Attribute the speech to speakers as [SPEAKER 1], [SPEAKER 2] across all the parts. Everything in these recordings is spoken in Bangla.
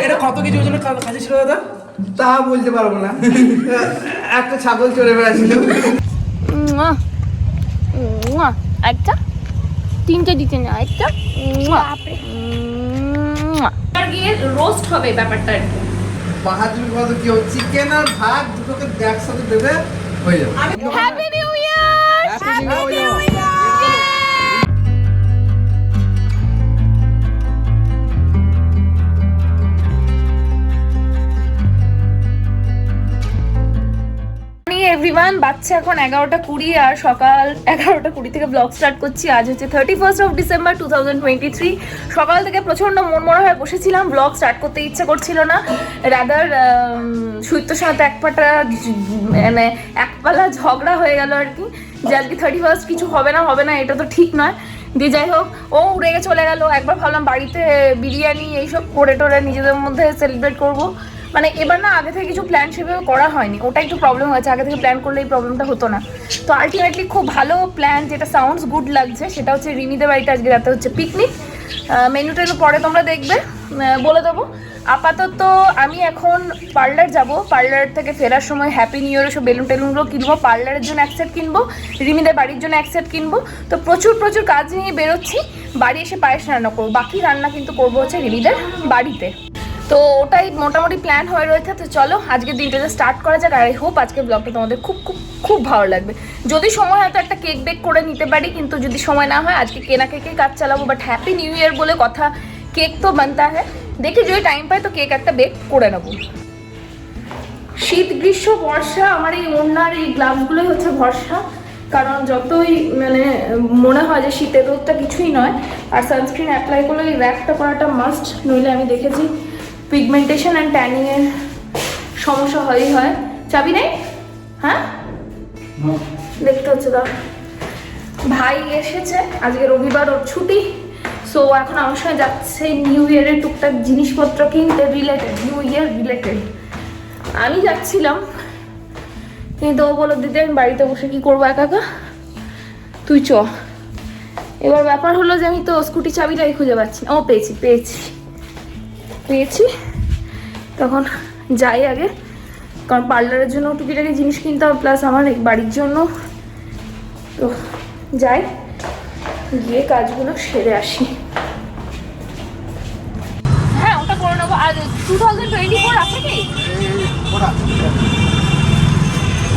[SPEAKER 1] এটা কত কেজি ওজনের কাছে ছিল দাদা?
[SPEAKER 2] তা বলতে পারবো না। একটা ছাগল চড়ে বেড়াচ্ছিল।
[SPEAKER 3] একটা তিনটে দিতে না একটা গিয়ে রোস্ট হবে ব্যাপারটা আর কি।
[SPEAKER 2] বাহাদুর কত কি চিকেন আর ভাত দুটোকে একসাথে দেবে হয়ে যাবে।
[SPEAKER 3] Happy new year!
[SPEAKER 2] Happy new year!
[SPEAKER 3] Everyone, বাচ্চা এখন 11:20 আর সকাল 11:20 থেকে ব্লগ স্টার্ট করছি। আজ হচ্ছে 31st অফ ডিসেম্বর 2023। সকাল থেকে প্রচন্ড মনমরা হয়ে বসেছিলাম, ব্লগ স্টার্ট করতে ইচ্ছে করছিল না। রাদার সুইত্তর সাথে মানে একপালা ঝগড়া হয়ে গেল আর কি, যে আজকে 31st কিছু হবে না এটা তো ঠিক নয়। দিয়ে যাই হোক, ও রেগে চলে গেল। একবার ভাবলাম বাড়িতে বিরিয়ানি এইসব করে টোরে নিজেদের মধ্যে সেলিব্রেট করবো। মানে এবার না আগে থেকে কিছু প্ল্যান সেভাবে করা হয়নি, ওটা একটু প্রবলেম হয়েছে। আগে থেকে প্ল্যান করলে এই প্রবলেমটা হতো না। তো আলটিমেটলি খুব ভালো প্ল্যান, যেটা সাউন্ডস গুড লাগছে, সেটা হচ্ছে রিমিদের বাড়িতে আজকে রাতে হচ্ছে পিকনিক। মেনুটা পরে তোমরা দেখবে, বলে দেবো। আপাতত আমি এখন পার্লার যাব, পার্লার থেকে ফেরার সময় হ্যাপি নিউ ইয়ার সব বেলুন টেলুনগুলো কিনবো। পার্লারের জন্য এক সেট কিনবো, রিমিদের বাড়ির জন্য এক সেট কিনবো। তো প্রচুর কাজ নিয়ে বেরোচ্ছি। বাড়ি এসে পায়েস রান্না করবো, বাকি রান্না কিন্তু করবো হচ্ছে রিমিদের বাড়িতে। তো ওটাই মোটামুটি প্ল্যান হয়ে রয়েছে। তো চলো আজকের দিনটা স্টার্ট করা যাক। আর আই হোপ আজকের ব্লগটা তোমাদের খুব ভালো লাগবে। যদি সময় হয়তো একটা কেক বেক করে নিতে পারি, কিন্তু যদি সময় না হয় আজকে কেনা কেকে কাজ চালাবো। বাট হ্যাপি নিউ ইয়ার বলে কথা, কেক তো বানতা হ্যাঁ। দেখি যদি টাইম পাই তো কেক একটা বেক করে নেবো। শীত গ্রীষ্ম বর্ষা, আমার এই ওড়নার এই গ্লাভসগুলোই হচ্ছে ভরসা। কারণ যতই মানে মনে হয় যে শীতের রোদটা কিছুই নয়, আর সানস্ক্রিন অ্যাপ্লাই করলে এই র্যাপটা করাটা মাস্ট। নইলে আমি দেখেছি পিগমেন্টেশন অ্যান্ড ট্যানিংয়ের সমস্যা হয়। চাবি নেই? হ্যাঁ দেখতে হচ্ছে। দাও, ভাই এসেছে, আজকে রবিবার, ওর ছুটি। সো এখন আমার সঙ্গে যাচ্ছে নিউ ইয়ারের টুকটাক জিনিসপত্র কিনতে, নিউ ইয়ার রিলেটেড। আমি যাচ্ছিলাম, কিন্তু ও বলো দিদি আমি বাড়িতে বসে কি করবো একা, তুই চ। এবার ব্যাপার হলো যে আমি তো স্কুটি চাবিটাই খুঁজে পাচ্ছি না। ও পেয়েছি। তখন যাই আগে, কারণ পার্লারের জন্য টুকিটাকি জিনিস কিনতে হবে, প্লাস আমার বাড়ির জন্য। তো যাই, গিয়ে কাজগুলো সেরে আসি। হ্যাঁ ওটা করে নেবো। আর 2024 আছে কি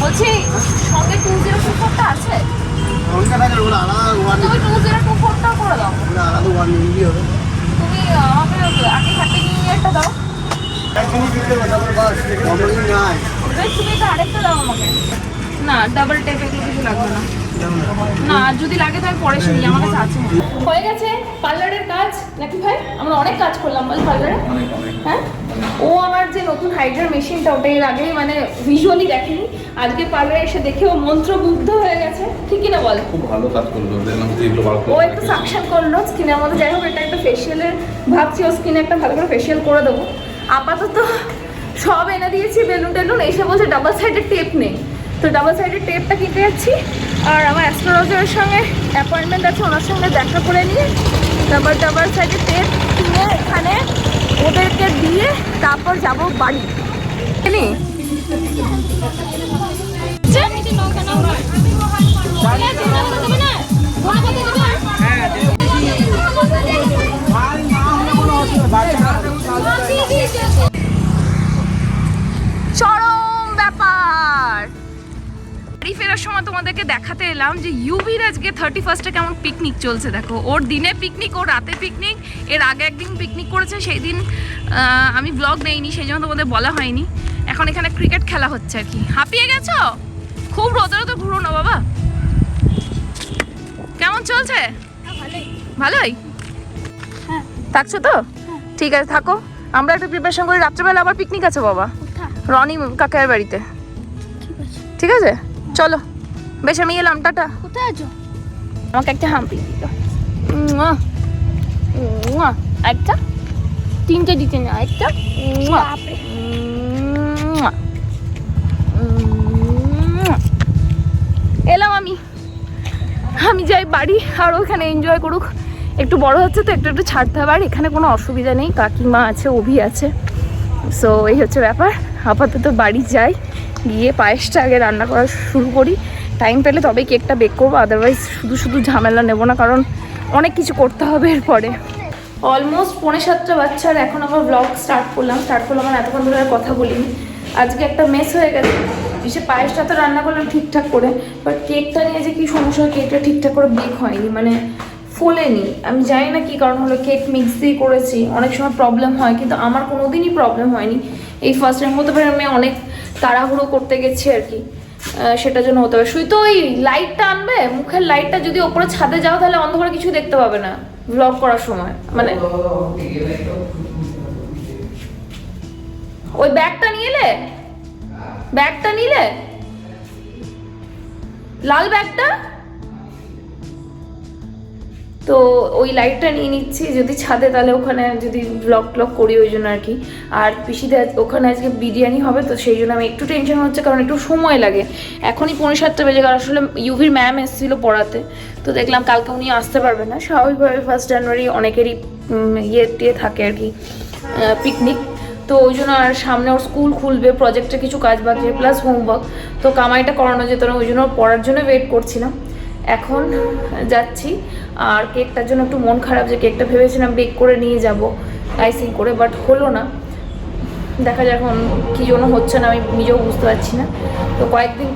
[SPEAKER 3] বলছি, সঙ্গে 2024টা আছে? তুমি 2024টা করে দাও। তুমি আমাকে আগে হ্যাপি নিউ ইয়ারটা দাও। তুমি তো আরেকটা দাও আমাকে। না ডাবল টেপ এগুলো কিছু লাগবে না। না যদি লাগে তো আমি পরে শুনি, আমার কাছে আছে। হয়ে গেছে পার্লারের কাজ নাকি ভাই? আমরা অনেক কাজ করলাম বল পার্লারে। হ্যাঁ, ও আমার যে নতুন হাইড্রার মেশিনটা, ওটা এর আগেই মানে ভিজুয়ালি দেখেনি। আজকে পার্লারে এসে দেখে ও মন্ত্রমুগ্ধ হয়ে গেছে। ঠিকই না বল?
[SPEAKER 4] খুব ভালো কাজ করলো।
[SPEAKER 3] ও একটু সাকশন করলো স্কিনের মধ্যে। যাই হোক, এটা একটা ফেশিয়ালের ভাবছি, ও স্কিনে একটা ভালো করে ফেশিয়াল করে দেবো। আপাতত সব এনে দিয়েছি, বেলুন টেলুন। এসে বলছে ডাবল সাইডের টেপ নেই, তো ডাবল সাইডের টেপটা কিনতে যাচ্ছি। আর আমার অ্যাস্ট্রোলজারের সঙ্গে অ্যাপয়েন্টমেন্ট আছে, ওনার সঙ্গে দেখা করে নিয়ে ডাবল সাইডের টেপ কিনে এখানে ওদেরকে দিয়ে তারপর যাবো বাড়ি। চরম ব্যাপার। বাড়ি ফেরার সময় তোমাদেরকে দেখাতে এলাম যে ইউভির আজকে 31স্টে কেমন পিকনিক চলছে। দেখো, ওর দিনে পিকনিক, ওর রাতে পিকনিক। এর আগে একদিন পিকনিক করেছে, সেই দিন আমি ব্লগ নেইনি, সেই জন্য তোমাদের বলা হয়নি। এখন এখানে ক্রিকেট খেলা হচ্ছে আর কি। হাঁপিয়ে গেছো? খুব রোদে ঘুরো না বাবা। কেমন চলছে? ভালোই থাকছো তো? ঠিক আছে থাকো, আমরা একটা প্রিপারেশন করি। রাত্রেবেলা আবার পিকনিক আছে বাবা, রনি কাকার বাড়িতে। ঠিক আছে চলো, বেশ আমি এলাম, টাটা।
[SPEAKER 5] কোথায় আছো?
[SPEAKER 3] আমাকে একটা হাম্পি দিত, একটা তিনটে দিতে না, একটা এলাম। আমি যাই বাড়ি, আর ওখানে এনজয় করুক। একটু বড় হচ্ছে তো একটু একটু ছাড়তে হবে, আর এখানে কোনো অসুবিধা নেই, কাকিমা আছে, অভি আছে। সো এই হচ্ছে ব্যাপার। আপাতত বাড়ি যাই, গিয়ে পায়েসটা আগে রান্না করা শুরু করি। টাইম পেলে তবেই কেকটা বেক করবো, আদারওয়াইজ শুধু শুধু ঝামেলা নেবো না, কারণ অনেক কিছু করতে হবে এরপরে। অলমোস্ট 6:45 বাচ্চা, আর এখন আবার ব্লগ স্টার্ট করলাম মানে এতক্ষণ ধরে আর কথা বলিনি। আজকে একটা মেস হয়ে গেছে, সে পায়েসটা তো রান্না করলাম ঠিকঠাক করে, বাট কেকটা নিয়ে যে কি সমস্যা, কেকটা ঠিকঠাক করে বেক হয়নি, মানে ফোলেনি। আমি জানি না কি কারণ হলো, কেক মিক্স দিয়ে করেছি, অনেক সময় প্রবলেম হয়, কিন্তু আমার কোনোদিনই প্রবলেম হয়নি। এই ফার্স্ট টাইম হতে পারে আমি অনেক তাড়াহুড়ো করতে গেছি আর কি, সেটার জন্য হতে পারে। শুধু তো ওই লাইটটা আনবে, মুখের লাইটটা যদি ওপরে ছাদে যাও তাহলে অন্ধকারে কিছু দেখতে পাবে না ব্লগ করার সময়। মানে ওই ব্যাগটা নিলে লাল ব্যাগটা, তো ওই লাইটটা নিয়ে নিচ্ছি যদি ছাদে, তাহলে ওখানে যদি ব্লগ করি ওই জন্য আর কি। আর পিসিদের ওখানে আজকে বিরিয়ানি হবে, তো সেই জন্য আমি একটু টেনশন হচ্ছে, কারণ একটু সময় লাগে। এখনই 6:45 বেজে গেল। আসলে ইউভির ম্যাম এসেছিলো পড়াতে, তো দেখলাম কালকে উনি আসতে পারবে না। স্বাভাবিকভাবে 1 জানুয়ারি অনেকেরই ইয়ে থাকে আর কি, পিকনিক, তো ওই জন্য। আর সামনে ওর স্কুল খুলবে, প্রজেক্টের কিছু কাজ বাকি, প্লাস হোমওয়ার্ক, তো কামাইটা করানো যেত না, ওই জন্য পড়ার জন্য ওয়েট করছিলাম। এখন যাচ্ছি। আর কেকটার জন্য একটু মন খারাপ, যে কেকটা ভেবেছিলাম বেক করে নিয়ে যাব আইসিং করে, বাট হলো না। দেখা যাক এখন কী জন্য হচ্ছে না, আমি নিজেও বুঝতে পারছি না। তো কয়েকদিন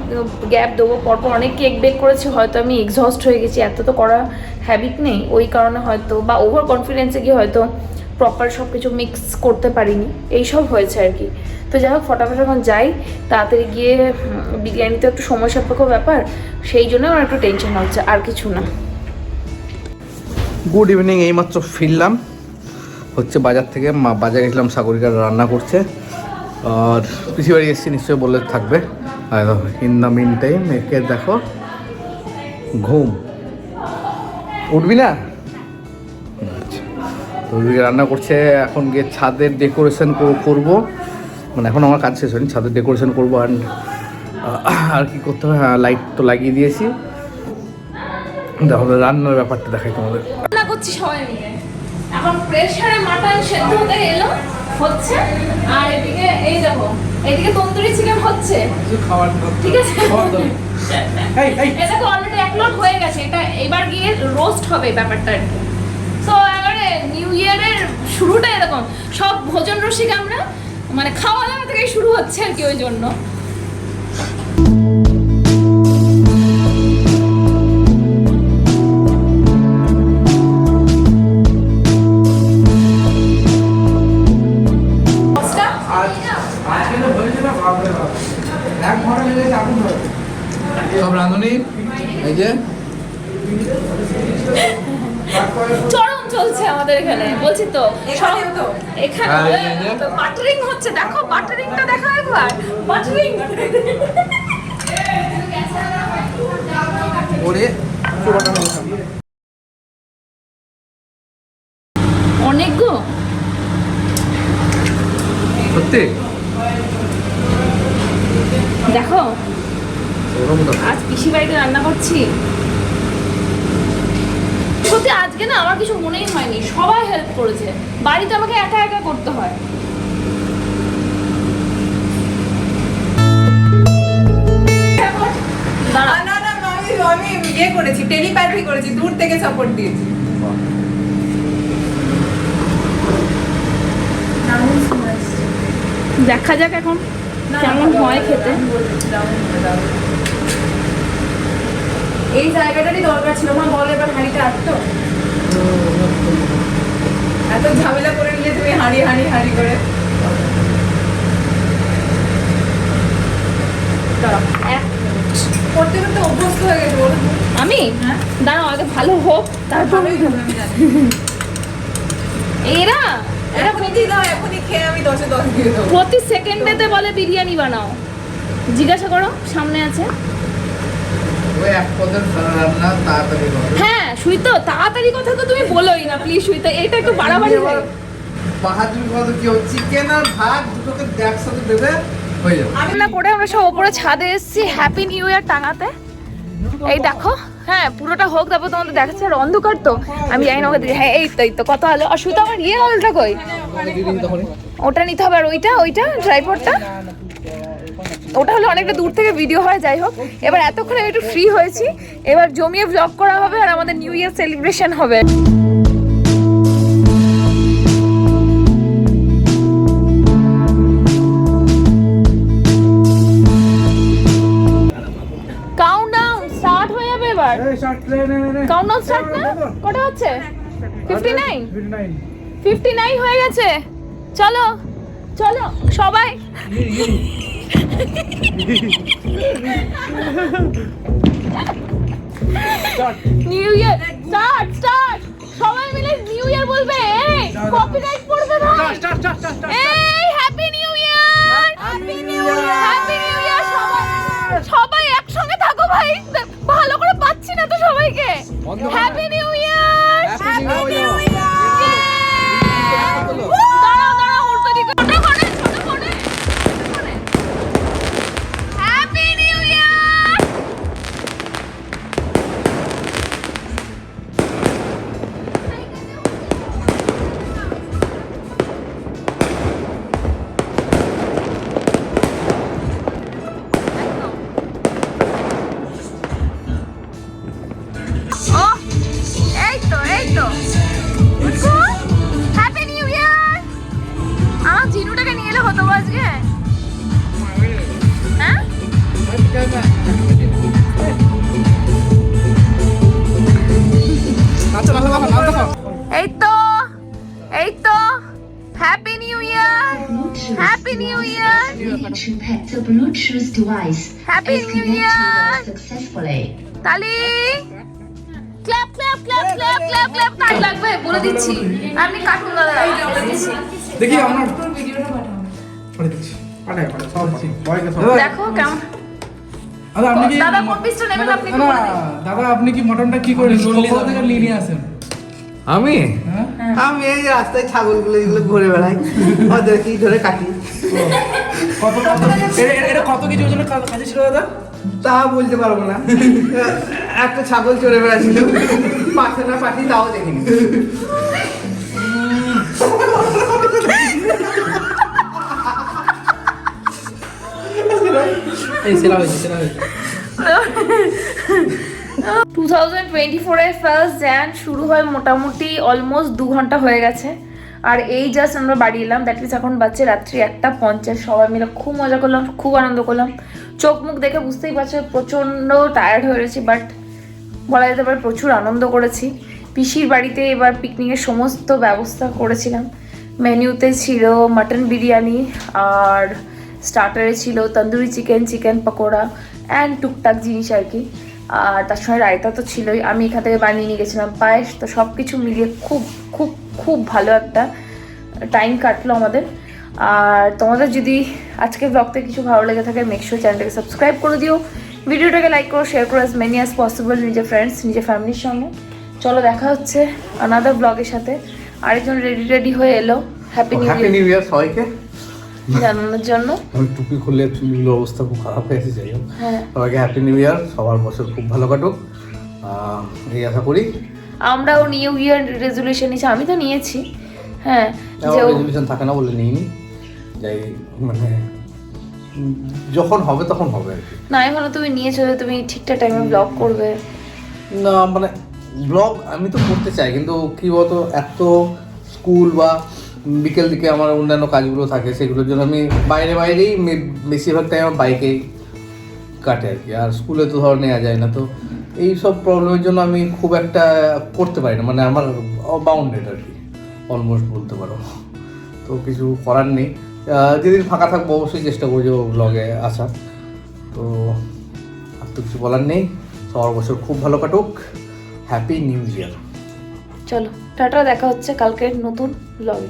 [SPEAKER 3] গ্যাপ দেবো, পরপর অনেক কেক বেক করেছি, হয়তো আমি এক্সহস্ট হয়ে গেছি, এত তো করা হ্যাবিট নেই, ওই কারণে হয়তো, বা ওভার কনফিডেন্সে গিয়ে হয়তো প্রপার সব কিছু মিক্স করতে পারিনি, এইসব হয়েছে আর কি। তো যাই হোক, ফটাফট এখন যাই, তাড়াতাড়ি গিয়ে বিরিয়ানিতে একটু সময় সাপেক্ষ ব্যাপার, সেই জন্য আমার একটু টেনশন হচ্ছে, আর কিছু না।
[SPEAKER 2] গুড ইভিনিং, এইমাত্র ফিরলাম হচ্ছে বাজার থেকে। বাজারে গেছিলাম, সাগরিকা রান্না করছে, আর পিসি বাড়ি এসেছি, নিশ্চয়ই বললে থাকবে। আর ইন দ্য মিন টাইম একে দেখো ঘুম, উঠবি না? আচ্ছা, তো রান্না করছে। এখন গিয়ে ছাদের ডেকোরেশন করবো, মানে এখন আমার কাজ শেষ হয়নি, ছাদের ডেকোরেশন করবো। আর কি করতে হবে, হ্যাঁ লাইট তো লাগিয়ে দিয়েছি। তাহলে রান্নার ব্যাপারটা দেখাই তোমাদের।
[SPEAKER 3] রান্না করছি সবাই মিলে, এখন প্রেসারে মাটন সেদ্ধ হতে এলো হচ্ছে, আর এদিকে এই দেখো, এদিকে তন্দুরি চিকেন হচ্ছে, ঠিক আছে। এটা তো অলরেডি 1 লোড হয়ে গেছে, এটা এবার গিয়ে রোস্ট হবে ব্যাপারটা আর কি। তো এবারে নিউ ইয়ারের শুরুটা এরকম, সব ভোজন রসিক আমরা, মানে খাওয়া দাওয়া থেকে শুরু হচ্ছে আর কি, ওই জন্য।
[SPEAKER 2] সব রাঁধুনি এই যে
[SPEAKER 3] চরম চলছে আমাদের এখানে, বলছি তো এখানে বাটারিং হচ্ছে, দেখো বাটারিংটা দেখো একবার, বাটারিং
[SPEAKER 2] ওরে
[SPEAKER 3] অনেক গো,
[SPEAKER 2] সত্যি
[SPEAKER 3] দেখো আজ পিসি বাড়িতে রান্না করছি। সত্যি আজকে না আমার কিছু মনেই হয়নি, সবাই হেল্প করেছে, বাড়িতে আমাকে একা একা করতে হয়।
[SPEAKER 4] আমি ইয়ে করেছি, টেলিপ্যাথি করেছি, দূর থেকে সাপোর্ট দিয়েছি।
[SPEAKER 3] দেখা যাক এখন কেমন হয় খেতে।
[SPEAKER 4] এই জায়গাটারই দরকার ছিল, মা বল এবার হাঁড়িটা আটতো, এত ঝামেলা করে নিলে তুমি হাঁড়ি হাঁড়ি হাঁড়ি করে। করতে করতে অভ্যস্ত হয়ে গেছে বলো।
[SPEAKER 3] আমি দাঁড়াও আগে ভালো হোক, তারপর
[SPEAKER 4] আমি জানি
[SPEAKER 3] এরা
[SPEAKER 4] এখনই দিয়ে দাও, এখনই খেয়ে আমি 10-এ 10 দিয়ে দেবো।
[SPEAKER 3] প্রতি সেকেন্ডেতে বলে বিরিয়ানি বানাও, জিজ্ঞাসা করো সামনে আছে।
[SPEAKER 2] ওই এক পদের রান্না তাড়াতাড়ি হবে।
[SPEAKER 3] হ্যাঁ সুইতো, তাড়াতাড়ি কথা তো তুমি বলোই না প্লিজ সুইতো, এটা একটু বাড়াবাড়ি হয়।
[SPEAKER 2] বাহাদুর কথা কি, চিকেন আর ভাত দুটোকে একসাথে দেবে, হয়ে যাবে।
[SPEAKER 3] আমি না করে আমরা সব উপরে ছাদে এসেছি হ্যাপি নিউ ইয়ার টাঙাতে। এই দেখো হ্যাঁ পুরোটা হোক, তারপর তোমাদের দেখাচ্ছে। আর অন্ধকার তো আমি জানি না ওকে দিদি। হ্যাঁ এই তো কত আলো। আর শুধু আমার অলটা কই, ওটা নিতে হবে। আর ওইটা ট্রাইপডটা, ওটা হলো অনেকটা দূর থেকে ভিডিও হয়। যাই হোক, এবার এতক্ষণ আমি একটু ফ্রি হয়েছি, এবার জমিয়ে ব্লগ করা হবে আর আমাদের নিউ ইয়ার সেলিব্রেশন হবে। কাউন্টডাউন স্টার্ট হয়ে যাবে এবার। কাউন্টডাউন স্টার্ট না? কটা হচ্ছে? 59 হয়ে গেছে। চলো চলো সবাই। New year start. সবাই মিলে নিউ ইয়ার বলবে। এই কপিরাইট পড়বে না। এই happy new year, happy new year. সবাই একসঙ্গে থাকো ভাই, ভালো করে পাচ্ছি না তো সবাইকে। Happy new year, happy new year. দাঁড়াও উল্টো দিকে ছোট করে হ্যাপি নিউ ইয়ার। এই তো হ্যাপি নিউ ইয়ার। আমার জিনুটাকে নিয়ে এলে হতো আজকে। হ্যাঁ এই তো happy new year, happy new year,
[SPEAKER 5] to pair the Bluetooth device
[SPEAKER 3] happy
[SPEAKER 5] is
[SPEAKER 3] new
[SPEAKER 5] connected
[SPEAKER 3] year.
[SPEAKER 5] successfully.
[SPEAKER 3] তালি ক্ল্যাপ কাট লাগবে বলে দিচ্ছি। আমি কার্টুন দাদা বলে দিচ্ছি।
[SPEAKER 1] দেখি আমার
[SPEAKER 3] দেখো কেমন।
[SPEAKER 1] দাদা আপনি কি
[SPEAKER 3] দাদা কোন পিসটা নেবেন আপনি একটু বলে দিন।
[SPEAKER 1] দাদা আপনি কি মটনটা কি করে কোথা থেকে নিয়ে আসেন?
[SPEAKER 2] আমি
[SPEAKER 1] হ্যাঁ
[SPEAKER 6] আমি এই যে রাস্তায় ছাগলগুলো এগুলো ঘুরে বেড়াই, ওদের কি ধরে কাটি।
[SPEAKER 1] এটা কত কেজি ওজনের কাছে ছিল দাদা?
[SPEAKER 6] তা বলতে পারবো না। একটা ছাগল চড়ে বেড়াচ্ছিল, পাশে না পাঠি তাও দেখিনি।
[SPEAKER 1] এই সেরা হয়েছে
[SPEAKER 3] 2024 এর ফার্স্ট জ্যান শুরু হয় মোটামুটি অলমোস্ট 2 ঘন্টা হয়ে গেছে। আর এই জাস্ট আমরা বাড়ি এলাম। দ্যাট মিনস এখন বাচ্চা রাত্রি 1:50। সবাই মিলে খুব মজা করলাম, খুব আনন্দ করলাম। চোখ মুখ দেখে বুঝতেই পারছো প্রচণ্ড টায়ার্ড হয়ে রয়েছি, বাট বলা যেতে পারে প্রচুর আনন্দ করেছি। পিসির বাড়িতে এবার পিকনিকের সমস্ত ব্যবস্থা করেছিলাম। মেনুতে ছিল মাটন বিরিয়ানি, আর স্টার্টারে ছিল তন্দুরি চিকেন পকোড়া অ্যান্ড টুকটাক জিনিস আর কি। আর তার সঙ্গে রায়তা তো ছিলই। আমি এখান থেকে বানিয়ে নিয়ে গেছিলাম পায়েস। তো সব কিছু মিলিয়ে খুব খুব খুব ভালো একটা টাইম কাটলো আমাদের। আর তোমাদের যদি আজকের ব্লগতে কিছু ভালো লেগে থাকে মেক শিওর চ্যানেলটাকে সাবস্ক্রাইব করে দিও, ভিডিওটাকে লাইক করো, শেয়ার করো অ্যাজ মেনি অ্যাজ পসিবল নিজের ফ্রেন্ডস নিজের ফ্যামিলির সঙ্গে। চলো দেখা হচ্ছে আনাদার ব্লগের সাথে। আরেকজন রেডি হয়ে এলো হ্যাপি নিউ
[SPEAKER 2] ইয়ার সবাইকে
[SPEAKER 3] জানানোর জন্য।
[SPEAKER 2] আমি টুপি খুললে চুলগুলোর অবস্থা খুব খারাপ হয়ে গেছে। যাই হোক
[SPEAKER 3] হ্যাঁ
[SPEAKER 2] সবাইকে হ্যাপি নিউ ইয়ার, সবার বছর খুব ভালো কাটুক এই আশা করি।
[SPEAKER 3] আমরাও নিউ ইয়ার রেজুলেশন নিয়েছি, আমি তো নিয়েছি। হ্যাঁ যে
[SPEAKER 2] রেজুলেশন থাকে না বলে নিইনি, যাই মানে যখন হবে তখন হবে আর কি।
[SPEAKER 3] না এখনো তুমি নিয়েছো যে তুমি ঠিকঠাক টাইমে ব্লগ করবে।
[SPEAKER 2] না মানে ব্লগ আমি তো করতে চাই, কিন্তু কি বলতো এত স্কুল বা বিকেল দিকে আমার অন্যান্য কাজগুলো থাকে, সেগুলোর জন্য আমি বাইরেই বেশিরভাগ টাইম আমার বাইকেই কাটে আর কি। আর স্কুলে তো ধর নেওয়া যায় না, তো এই সব প্রবলেমের জন্য আমি খুব একটা করতে পারি না, মানে আমার বাউন্ডেড আর কি অলমোস্ট বলতে পারো। তো কিছু করার নেই, যেদিন ফাঁকা থাকবো অবশ্যই চেষ্টা করবো ব্লগে আসার। তো আর তো কিছু বলার নেই, সবার বছর খুব ভালো কাটুক, হ্যাপি নিউ ইয়ার।
[SPEAKER 3] চলো টাটা, দেখা হচ্ছে কালকের নতুন ব্লগে।